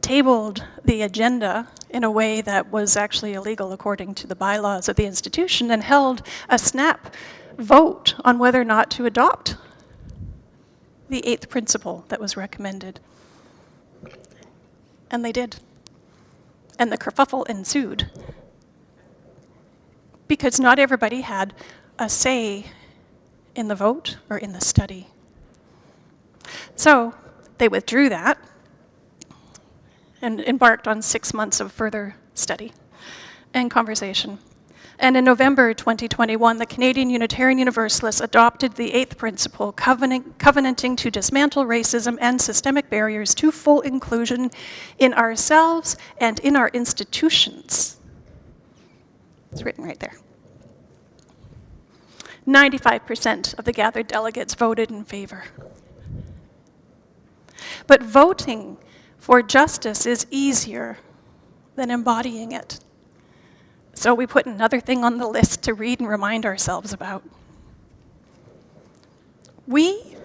tabled the agenda in a way that was actually illegal according to the bylaws of the institution and held a snap vote on whether or not to adopt the 8th principle that was recommended. And they did. And the kerfuffle ensued. Because not everybody had a say in the vote or in the study. So they withdrew that and embarked on 6 months of further study and conversation. And in November 2021, the Canadian Unitarian Universalists adopted the 8th principle, covenanting to dismantle racism and systemic barriers to full inclusion in ourselves and in our institutions. It's written right there. 95% of the gathered delegates voted in favor. But voting for justice is easier than embodying it. So we put another thing on the list to read and remind ourselves about. We,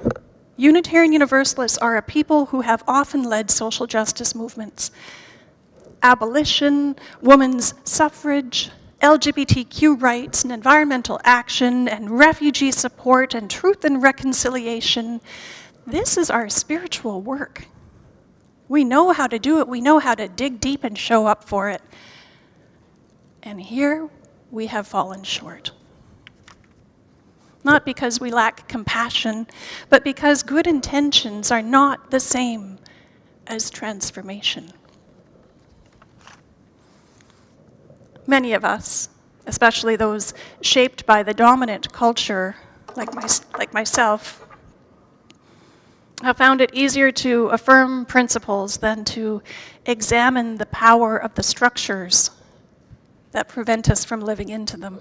Unitarian Universalists, are a people who have often led social justice movements. Abolition, women's suffrage, LGBTQ rights and environmental action and refugee support and truth and reconciliation. This is our spiritual work. We know how to do it. We know how to dig deep and show up for it. And here we have fallen short. Not because we lack compassion, but because good intentions are not the same as transformation. Many of us, especially those shaped by the dominant culture, like myself, have found it easier to affirm principles than to examine the power of the structures that prevent us from living into them.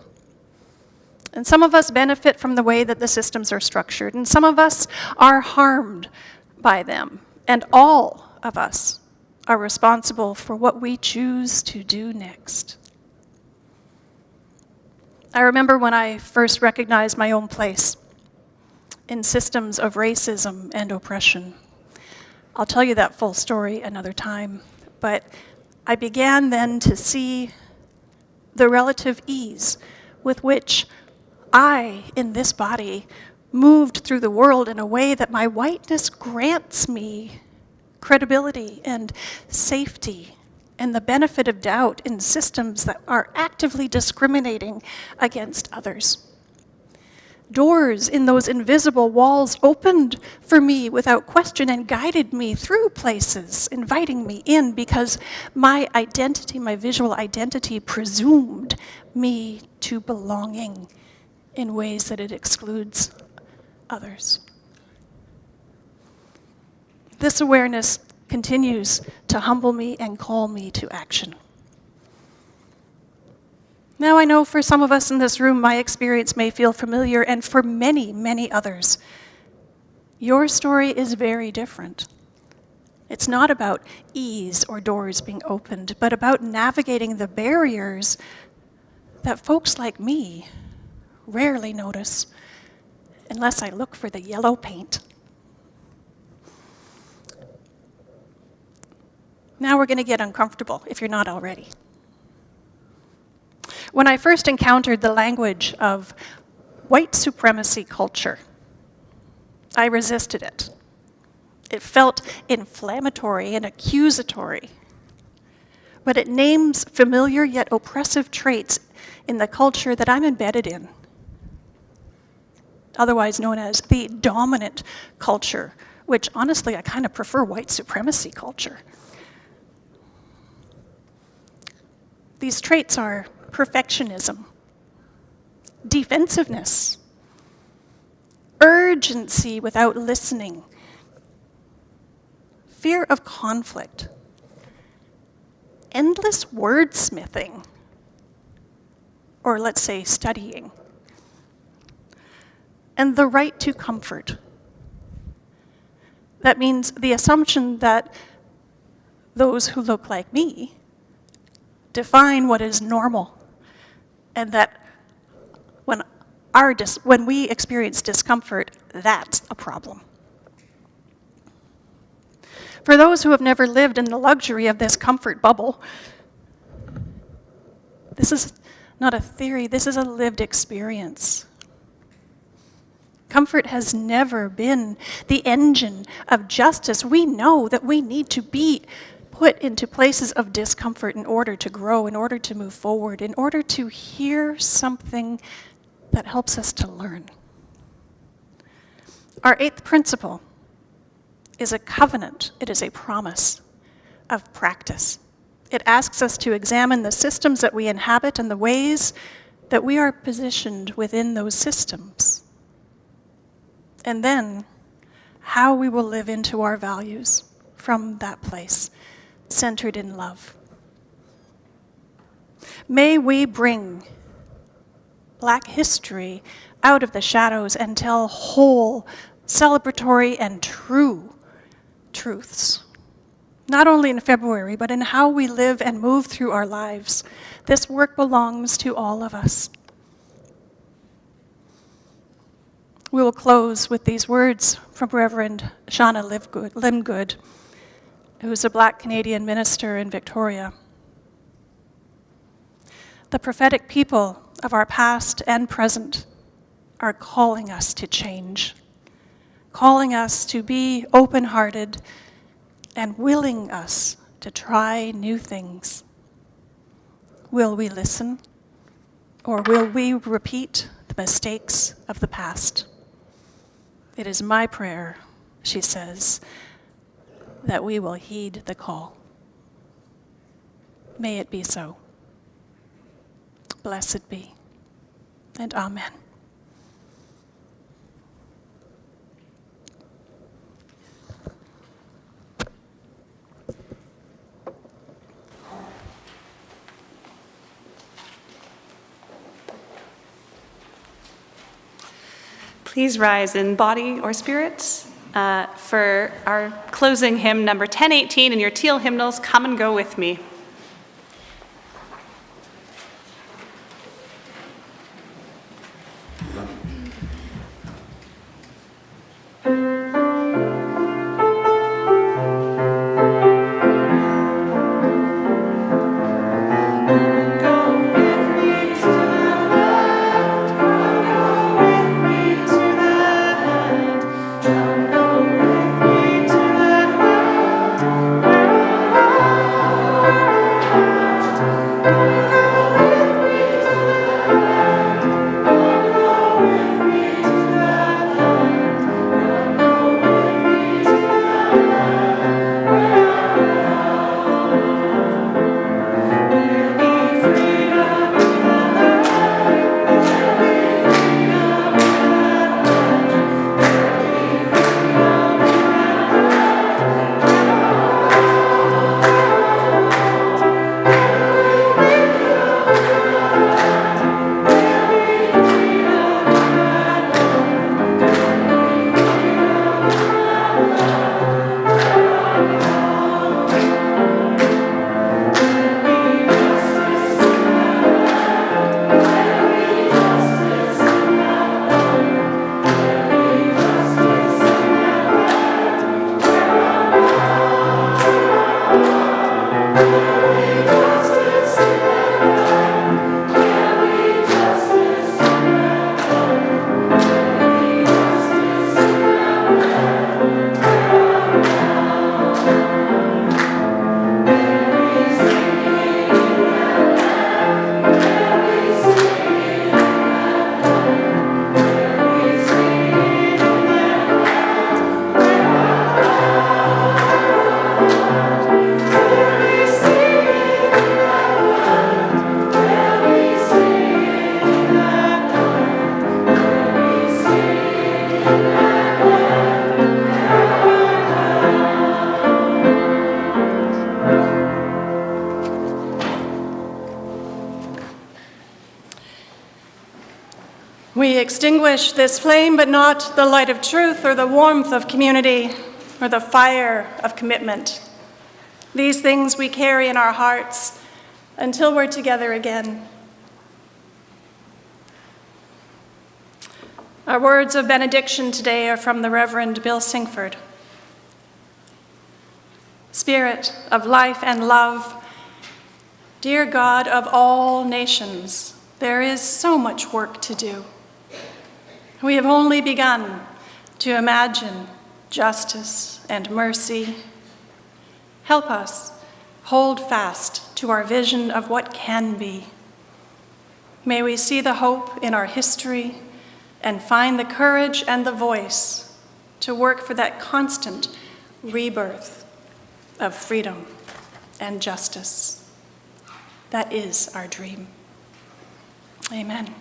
And some of us benefit from the way that the systems are structured, and some of us are harmed by them, and all of us are responsible for what we choose to do next. I remember when I first recognized my own place in systems of racism and oppression. I'll tell you that full story another time, but I began then to see the relative ease with which I, in this body, moved through the world in a way that my whiteness grants me credibility and safety and the benefit of doubt in systems that are actively discriminating against others. Doors in those invisible walls opened for me without question and guided me through places, inviting me in because my identity, my visual identity, presumed me to belonging in ways that it excludes others. This awareness continues to humble me and call me to action. Now I know for some of us in this room, my experience may feel familiar, and for many, many others, your story is very different. It's not about ease or doors being opened, but about navigating the barriers that folks like me rarely notice unless I look for the yellow paint. Now we're going to get uncomfortable, if you're not already. When I first encountered the language of white supremacy culture, I resisted it. It felt inflammatory and accusatory, but it names familiar yet oppressive traits in the culture that I'm embedded in, otherwise known as the dominant culture, which honestly I kind of prefer white supremacy culture. These traits are perfectionism, defensiveness, urgency without listening, fear of conflict, endless wordsmithing or let's say studying. And the right to comfort. That means the assumption that those who look like me define what is normal, and that when we experience discomfort, that's a problem. For those who have never lived in the luxury of this comfort bubble, this is not a theory, this is a lived experience. Comfort has never been the engine of justice. We know that we need to be put into places of discomfort in order to grow, in order to move forward, in order to hear something that helps us to learn. Our 8th principle is a covenant. It is a promise of practice. It asks us to examine the systems that we inhabit and the ways that we are positioned within those systems. And then how we will live into our values from that place, centered in love. May we bring Black history out of the shadows and tell whole, celebratory, and true truths. Not only in February, but in how we live and move through our lives. This work belongs to all of us. We will close with these words from Reverend Shauna Limgood, who is a Black Canadian minister in Victoria. The prophetic people of our past and present are calling us to change, calling us to be open-hearted and willing us to try new things. Will we listen, or will we repeat the mistakes of the past? It is my prayer, she says, that we will heed the call. May it be so. Blessed be, and amen. Please rise in body or spirits for our closing hymn, number 1018, in your teal hymnals, Come and Go With Me. Come extinguish this flame, but not the light of truth or the warmth of community or the fire of commitment. These things we carry in our hearts until we're together again. Our words of benediction today are from the Reverend Bill Singford. Spirit of life and love, dear God of all nations, there is so much work to do. We have only begun to imagine justice and mercy. Help us hold fast to our vision of what can be. May we see the hope in our history and find the courage and the voice to work for that constant rebirth of freedom and justice. That is our dream. Amen.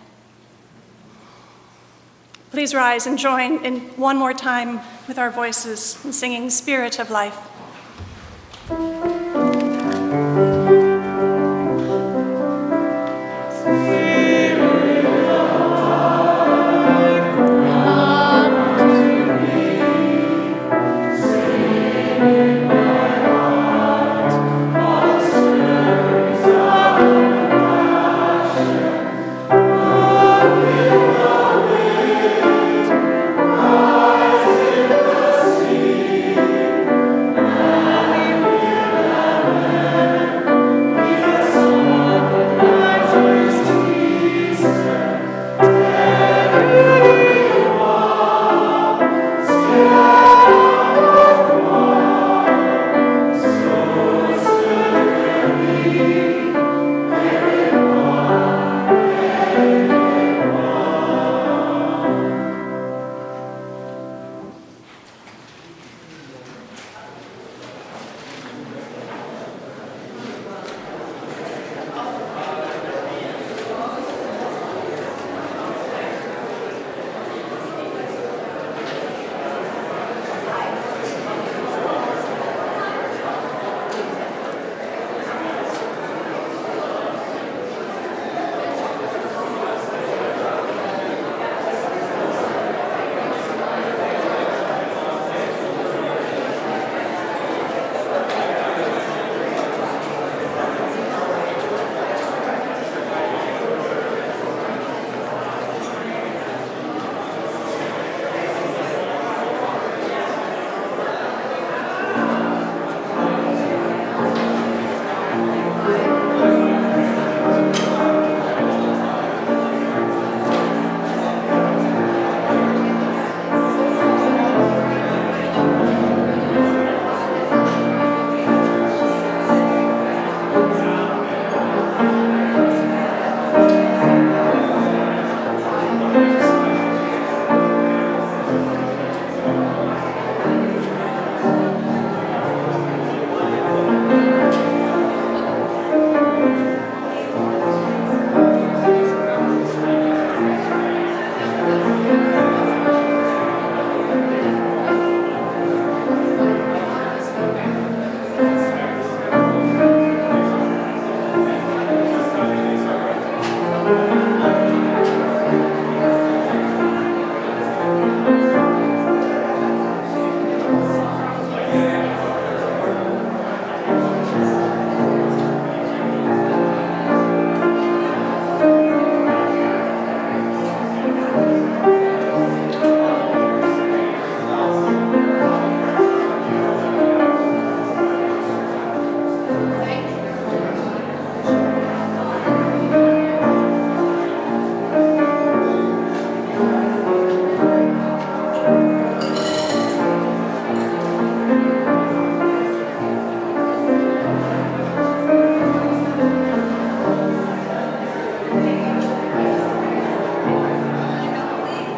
Please rise and join in one more time with our voices in singing Spirit of Life. Spirit